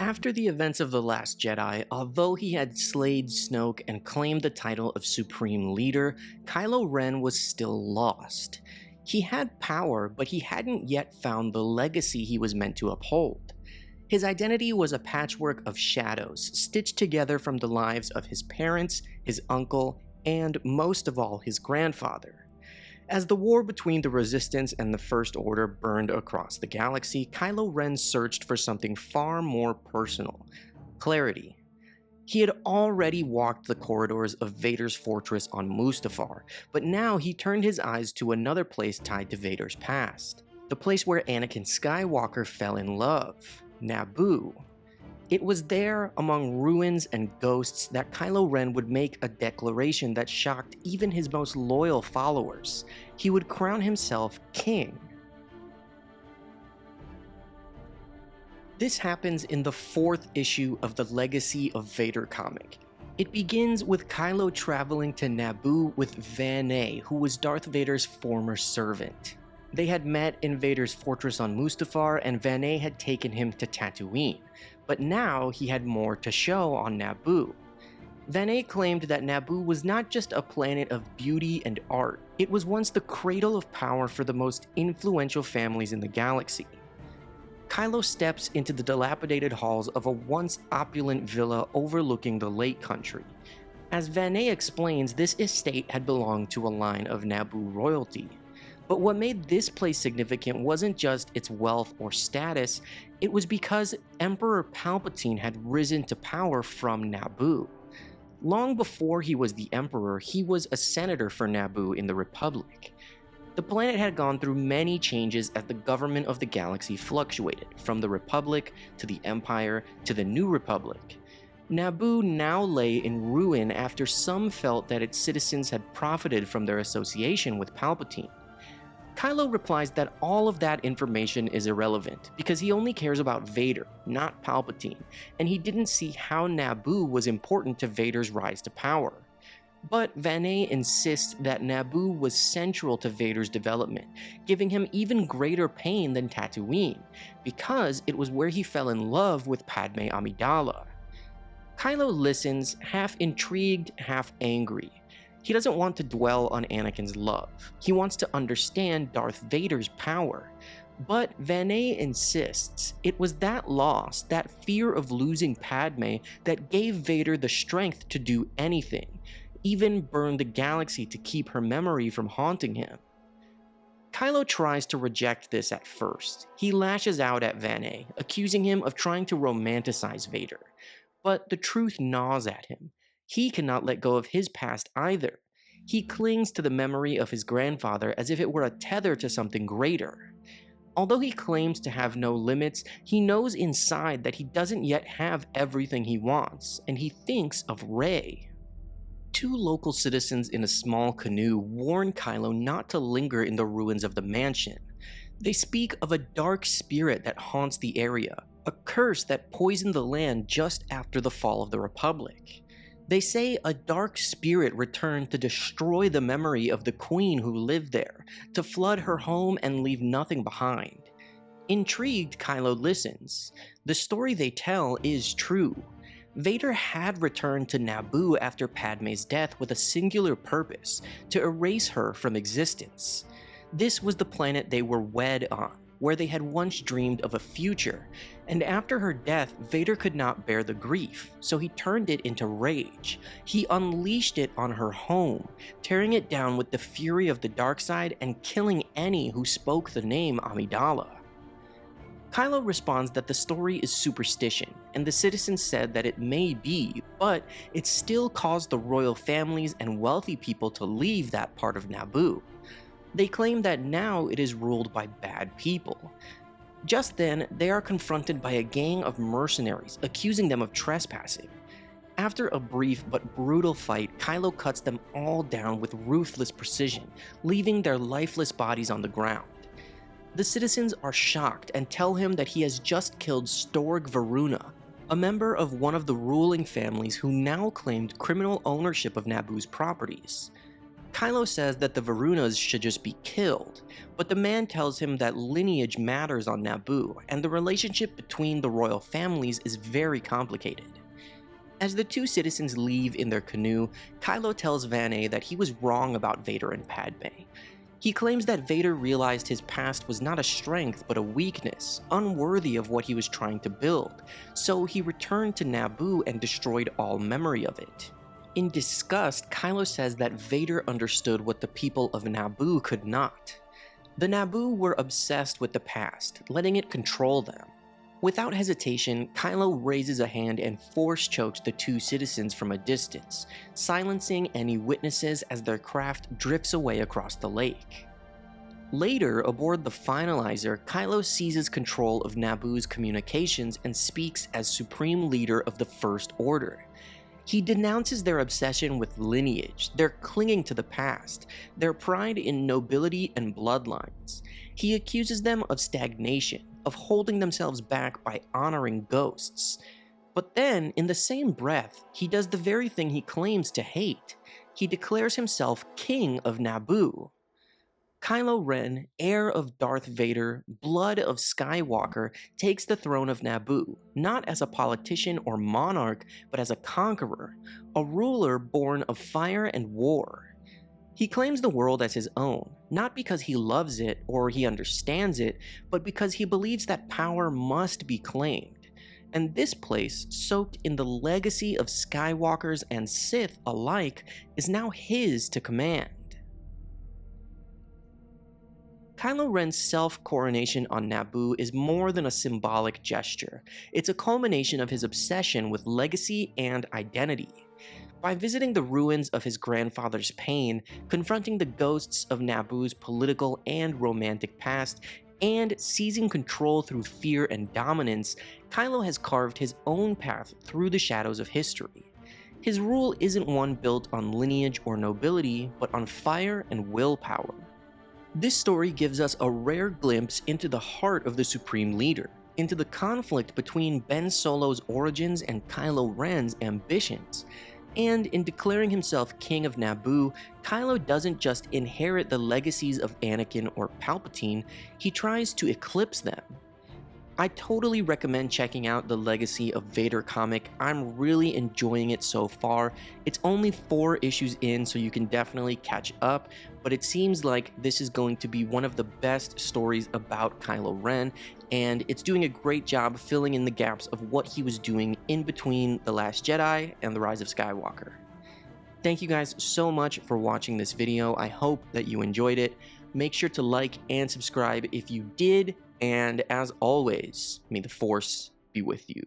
After the events of The Last Jedi, although he had slayed Snoke and claimed the title of Supreme Leader, Kylo Ren was still lost. He had power, but he hadn't yet found the legacy he was meant to uphold. His identity was a patchwork of shadows, stitched together from the lives of his parents, his uncle, and most of all, his grandfather. As the war between the Resistance and the First Order burned across the galaxy, Kylo Ren searched for something far more personal: clarity. He had already walked the corridors of Vader's fortress on Mustafar, but now he turned his eyes to another place tied to Vader's past. The place where Anakin Skywalker fell in love: Naboo. It was there, among ruins and ghosts, that Kylo Ren would make a declaration that shocked even his most loyal followers. He would crown himself king. This happens in the 4th issue of the Legacy of Vader comic. It begins with Kylo traveling to Naboo with Retney, who was Darth Vader's former servant. They had met in Vader's fortress on Mustafar, and Retney had taken him to Tatooine. But now he had more to show on Naboo. Retney claimed that Naboo was not just a planet of beauty and art, it was once the cradle of power for the most influential families in the galaxy. Kylo steps into the dilapidated halls of a once opulent villa overlooking the Lake Country. As Retney explains, this estate had belonged to a line of Naboo royalty. But what made this place significant wasn't just its wealth or status, it was because Emperor Palpatine had risen to power from Naboo. Long before he was the Emperor, he was a senator for Naboo in the Republic. The planet had gone through many changes as the government of the galaxy fluctuated, from the Republic to the Empire to the New Republic. Naboo now lay in ruin after some felt that its citizens had profited from their association with Palpatine. Kylo replies that all of that information is irrelevant because he only cares about Vader, not Palpatine, and he didn't see how Naboo was important to Vader's rise to power. But Retney insists that Naboo was central to Vader's development, giving him even greater pain than Tatooine, because it was where he fell in love with Padme Amidala. Kylo listens, half intrigued, half angry. He doesn't want to dwell on Anakin's love. He wants to understand Darth Vader's power. But Retney insists it was that loss, that fear of losing Padme, that gave Vader the strength to do anything, even burn the galaxy to keep her memory from haunting him. Kylo tries to reject this at first. He lashes out at Retney, accusing him of trying to romanticize Vader. But the truth gnaws at him. He cannot let go of his past either. He clings to the memory of his grandfather as if it were a tether to something greater. Although he claims to have no limits, he knows inside that he doesn't yet have everything he wants, and he thinks of Rey. 2 local citizens in a small canoe warn Kylo not to linger in the ruins of the mansion. They speak of a dark spirit that haunts the area, a curse that poisoned the land just after the fall of the Republic. They say a dark spirit returned to destroy the memory of the queen who lived there, to flood her home and leave nothing behind. Intrigued, Kylo listens. The story they tell is true. Vader had returned to Naboo after Padme's death with a singular purpose: to erase her from existence. This was the planet they were wed on, where they had once dreamed of a future, and after her death, Vader could not bear the grief, so he turned it into rage. He unleashed it on her home, tearing it down with the fury of the dark side and killing any who spoke the name Amidala. Kylo responds that the story is superstition, and the citizens said that it may be, but it still caused the royal families and wealthy people to leave that part of Naboo. They claim that now it is ruled by bad people. Just then, they are confronted by a gang of mercenaries, accusing them of trespassing. After a brief but brutal fight, Kylo cuts them all down with ruthless precision, leaving their lifeless bodies on the ground. The citizens are shocked and tell him that he has just killed Storg Varuna, a member of one of the ruling families who now claimed criminal ownership of Naboo's properties. Kylo says that the Varunas should just be killed, but the man tells him that lineage matters on Naboo, and the relationship between the royal families is very complicated. As the two citizens leave in their canoe, Kylo tells Vanee that he was wrong about Vader and Padme. He claims that Vader realized his past was not a strength but a weakness, unworthy of what he was trying to build, so he returned to Naboo and destroyed all memory of it. In disgust, Kylo says that Vader understood what the people of Naboo could not. The Naboo were obsessed with the past, letting it control them. Without hesitation, Kylo raises a hand and force chokes the two citizens from a distance, silencing any witnesses as their craft drifts away across the lake. Later, aboard the Finalizer, Kylo seizes control of Naboo's communications and speaks as Supreme Leader of the First Order. He denounces their obsession with lineage, their clinging to the past, their pride in nobility and bloodlines. He accuses them of stagnation, of holding themselves back by honoring ghosts. But then, in the same breath, he does the very thing he claims to hate. He declares himself King of Naboo. Kylo Ren, heir of Darth Vader, blood of Skywalker, takes the throne of Naboo, not as a politician or monarch, but as a conqueror, a ruler born of fire and war. He claims the world as his own, not because he loves it or he understands it, but because he believes that power must be claimed. And this place, soaked in the legacy of Skywalkers and Sith alike, is now his to command. Kylo Ren's self-coronation on Naboo is more than a symbolic gesture. It's a culmination of his obsession with legacy and identity. By visiting the ruins of his grandfather's pain, confronting the ghosts of Naboo's political and romantic past, and seizing control through fear and dominance, Kylo has carved his own path through the shadows of history. His rule isn't one built on lineage or nobility, but on fire and willpower. This story gives us a rare glimpse into the heart of the Supreme Leader, into the conflict between Ben Solo's origins and Kylo Ren's ambitions. And in declaring himself King of Naboo, Kylo doesn't just inherit the legacies of Anakin or Palpatine, he tries to eclipse them. I totally recommend checking out the Legacy of Vader comic. I'm really enjoying it so far. It's only 4 issues in, so you can definitely catch up, but it seems like this is going to be one of the best stories about Kylo Ren, and it's doing a great job filling in the gaps of what he was doing in between The Last Jedi and The Rise of Skywalker. Thank you guys so much for watching this video. I hope that you enjoyed it. Make sure to like and subscribe if you did. And as always, may the Force be with you.